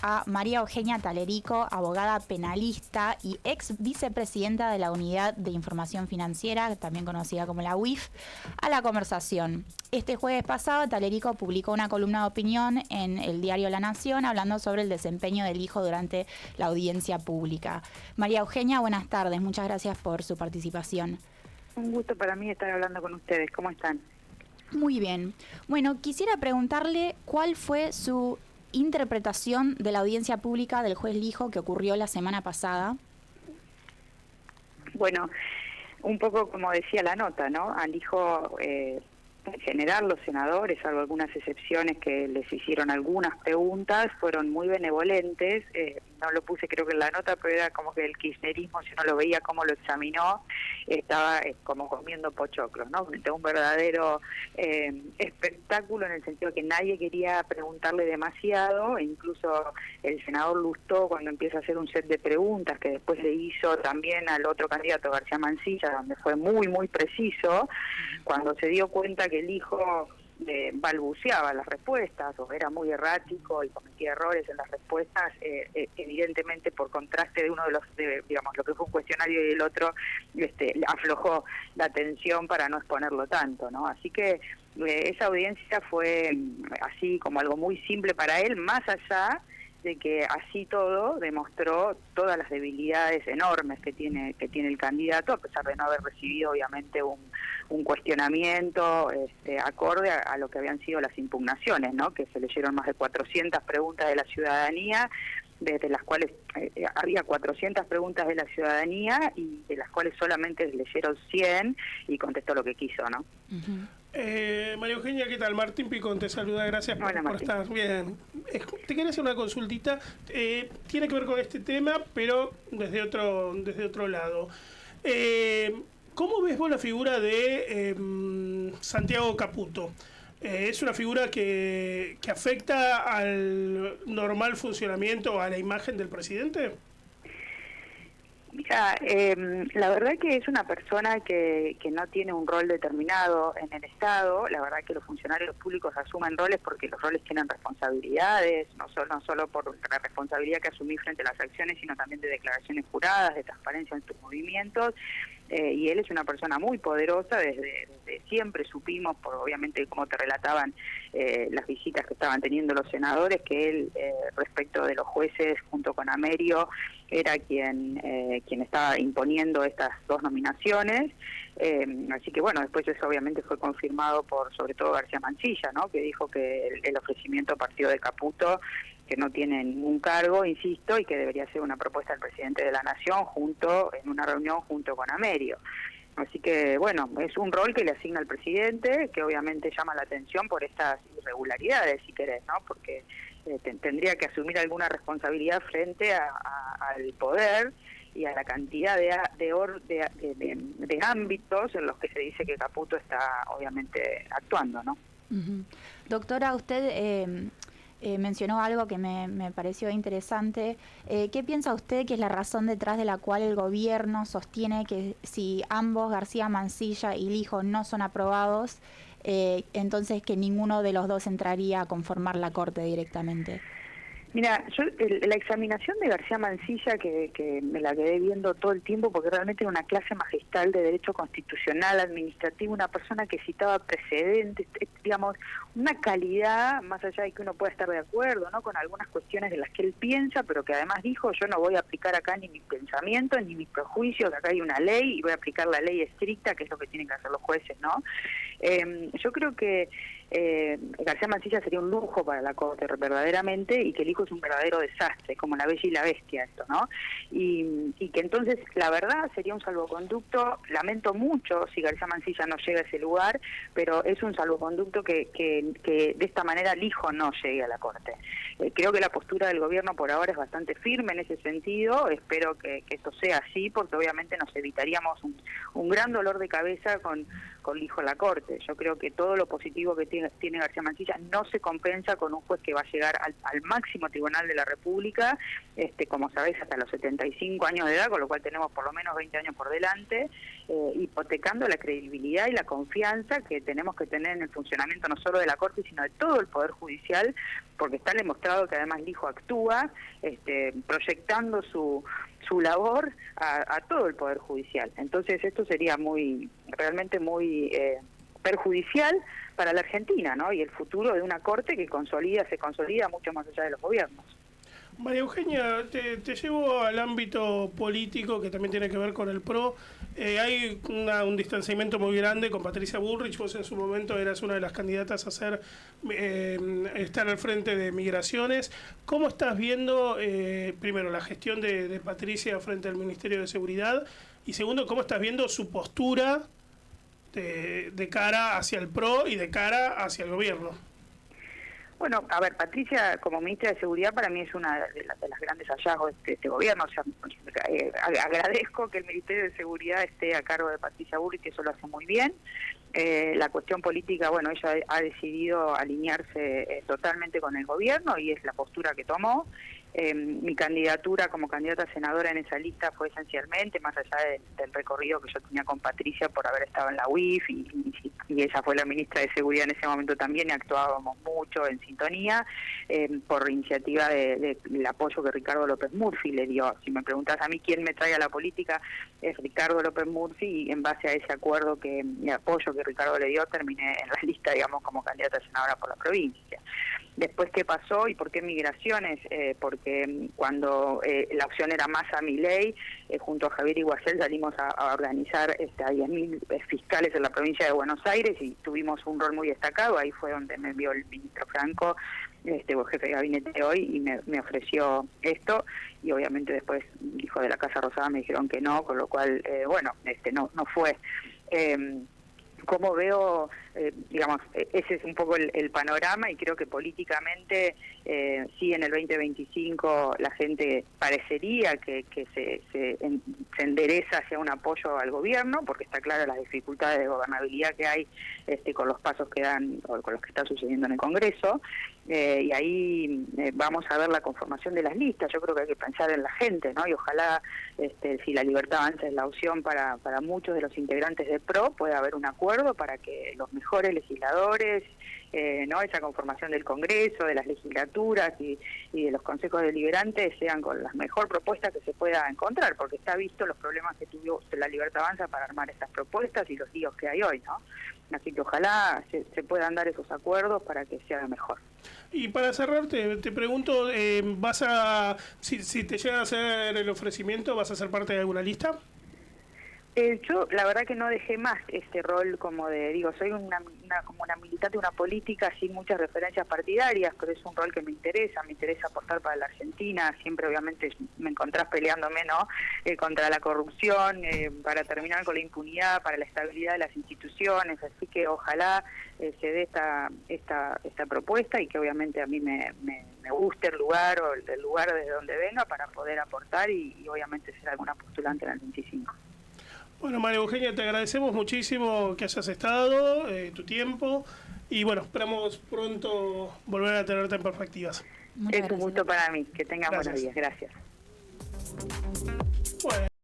a María Eugenia Talerico, abogada penalista y ex vicepresidenta de la Unidad de Información Financiera, también conocida como la UIF, a la conversación. Este jueves pasado, Talerico publicó una columna de opinión en el diario La Nación hablando sobre el desempeño del hijo durante la audiencia pública. María Eugenia, buenas tardes. Muchas gracias por su participación. Un gusto para mí estar hablando con ustedes. ¿Cómo están? Muy bien. Bueno, quisiera preguntarle cuál fue su interpretación de la audiencia pública del juez Lijo que ocurrió la semana pasada. Bueno, un poco como decía la nota, ¿no? Al Lijo, en general, los senadores, salvo algunas excepciones que les hicieron algunas preguntas, fueron muy benevolentes. No lo puse creo que en la nota, pero era como que el kirchnerismo, si uno lo veía cómo lo examinó, estaba como comiendo pochoclos, ¿no? Un verdadero espectáculo en el sentido que nadie quería preguntarle demasiado, e incluso el senador Lustó, cuando empieza a hacer un set de preguntas que después le hizo también al otro candidato, García Mansilla, donde fue muy, muy preciso, cuando se dio cuenta que el hijo balbuceaba las respuestas o era muy errático y cometía errores en las respuestas, evidentemente por contraste de uno de los, digamos, lo que fue un cuestionario y el otro, aflojó la atención para no exponerlo tanto, ¿no? Así que esa audiencia fue así como algo muy simple para él, más allá de que así todo demostró todas las debilidades enormes que tiene el candidato, a pesar de no haber recibido obviamente un cuestionamiento acorde a lo que habían sido las impugnaciones, ¿no? Que se leyeron más de 400 preguntas de la ciudadanía, desde las cuales había 400 preguntas de la ciudadanía y de las cuales solamente leyeron 100 y contestó lo que quiso, ¿no? Uh-huh. María Eugenia, ¿qué tal? Martín Picón te saluda, gracias por estar. Bien, te quería hacer una consultita, tiene que ver con este tema, pero desde otro lado. ¿Cómo ves vos la figura de Santiago Caputo? ¿Es una figura que afecta al normal funcionamiento, a la imagen del presidente? Mira, la verdad que es una persona que no tiene un rol determinado en el Estado. La verdad que los funcionarios públicos asumen roles porque los roles tienen responsabilidades, no solo por la responsabilidad que asumís frente a las acciones, sino también de declaraciones juradas, de transparencia en tus movimientos. Y él es una persona muy poderosa, desde siempre supimos, por obviamente como te relataban las visitas que estaban teniendo los senadores, que él respecto de los jueces junto con Amerio era quien estaba imponiendo estas dos nominaciones, así que bueno, después eso obviamente fue confirmado por sobre todo García Mansilla, ¿no? Que dijo que el ofrecimiento partió de Caputo, que no tiene ningún cargo, insisto, y que debería ser una propuesta del presidente de la Nación en una reunión junto con Amerio. Así que, bueno, es un rol que le asigna el presidente, que obviamente llama la atención por estas irregularidades, si querés, ¿no? Porque tendría que asumir alguna responsabilidad frente al poder y a la cantidad de ámbitos en los que se dice que Caputo está, obviamente, actuando, ¿no? Uh-huh. Doctora, usted mencionó algo que me pareció interesante. ¿Qué piensa usted que es la razón detrás de la cual el gobierno sostiene que si ambos, García Mansilla y Lijo, no son aprobados, entonces que ninguno de los dos entraría a conformar la Corte directamente? Mira, yo la examinación de García Mansilla, que me la quedé viendo todo el tiempo, porque realmente era una clase magistral de derecho constitucional, administrativo, una persona que citaba precedentes, digamos, una calidad, más allá de que uno pueda estar de acuerdo, ¿no?, con algunas cuestiones de las que él piensa, pero que además dijo, yo no voy a aplicar acá ni mis pensamientos, ni mis prejuicios, acá hay una ley y voy a aplicar la ley estricta, que es lo que tienen que hacer los jueces, ¿no? Yo creo que García Mansilla sería un lujo para la Corte, verdaderamente, y que el hijo es un verdadero desastre, como La Bella y la Bestia esto, ¿no? Y que entonces, la verdad, sería un salvoconducto. Lamento mucho si García Mansilla no llega a ese lugar, pero es un salvoconducto que de esta manera el hijo no llegue a la Corte. Creo que la postura del gobierno por ahora es bastante firme en ese sentido. Espero que esto sea así, porque obviamente nos evitaríamos un gran dolor de cabeza con el hijo a la Corte. Yo creo que todo lo positivo que tiene García Mansilla no se compensa con un juez que va a llegar al máximo tribunal de la República, como sabés, hasta los 75 años de edad, con lo cual tenemos por lo menos 20 años por delante, hipotecando la credibilidad y la confianza que tenemos que tener en el funcionamiento no solo de la Corte, sino de todo el Poder Judicial, porque está demostrado que además Lijo actúa proyectando su labor a todo el Poder Judicial. Entonces esto sería realmente muy perjudicial para la Argentina, ¿no? Y el futuro de una Corte que se consolida mucho más allá de los gobiernos. María Eugenia, te llevo al ámbito político que también tiene que ver con el PRO. Hay un distanciamiento muy grande con Patricia Bullrich. Vos en su momento eras una de las candidatas a estar al frente de Migraciones. ¿Cómo estás viendo, primero, la gestión de Patricia frente al Ministerio de Seguridad? Y segundo, ¿cómo estás viendo su postura de cara hacia el PRO y de cara hacia el gobierno? Bueno, a ver, Patricia como ministra de Seguridad para mí es una de las grandes hallazgos de este gobierno. O sea, agradezco que el Ministerio de Seguridad esté a cargo de Patricia Bullrich, que eso lo hace muy bien. La cuestión política, bueno, ella ha decidido alinearse totalmente con el gobierno y es la postura que tomó. Mi candidatura como candidata a senadora en esa lista fue esencialmente, más allá del recorrido que yo tenía con Patricia por haber estado en la UIF y ella fue la ministra de Seguridad en ese momento también y actuábamos mucho en sintonía, por iniciativa del apoyo que Ricardo López Murphy le dio. Si me preguntas a mí quién me trae a la política, es Ricardo López Murphy, y en base a ese acuerdo y apoyo que Ricardo le dio, terminé en la lista, digamos, como candidata a senadora por la provincia. Después, ¿qué pasó y por qué Migraciones? Porque cuando la opción era Massa Milei, junto a Javier Iguazel salimos a organizar a 10.000 fiscales en la provincia de Buenos Aires y tuvimos un rol muy destacado. Ahí fue donde me envió el ministro Franco, jefe de gabinete hoy, y me ofreció esto. Y obviamente después, hijo de la Casa Rosada, me dijeron que no, con lo cual, no fue. Como veo, digamos, ese es un poco el panorama, y creo que políticamente sí, en el 2025 la gente parecería que se endereza hacia un apoyo al gobierno, porque está clara las dificultades de gobernabilidad que hay con los pasos que dan o con los que está sucediendo en el Congreso, y ahí vamos a ver la conformación de las listas. Yo creo que hay que pensar en la gente, ¿no? Y ojalá, si la Libertad Avanza es la opción para muchos de los integrantes del PRO, pueda haber un acuerdo para que los mejores legisladores, no, esa conformación del Congreso, de las legislaturas y de los consejos deliberantes sean con las mejor propuestas que se pueda encontrar, porque está visto los problemas que tuvo la Libertad Avanza para armar estas propuestas y los líos que hay hoy, ¿no? Así que ojalá se puedan dar esos acuerdos para que sea mejor. Y para cerrar, te pregunto, si te llega a hacer el ofrecimiento, ¿vas a ser parte de alguna lista? Yo la verdad que no dejé más este rol soy una militante, una política sin muchas referencias partidarias, pero es un rol que me interesa aportar para la Argentina. Siempre obviamente me encontrás peleándome, ¿no? Contra la corrupción, para terminar con la impunidad, para la estabilidad de las instituciones, así que ojalá se dé esta propuesta y que obviamente a mí me guste el lugar o el lugar desde donde venga para poder aportar y obviamente ser alguna postulante en el 25. Bueno, María Eugenia, te agradecemos muchísimo que hayas estado, tu tiempo, y bueno, esperamos pronto volver a tenerte en Perspectivas. Es un gusto para mí. Que tengan buenos días. Gracias. Bueno.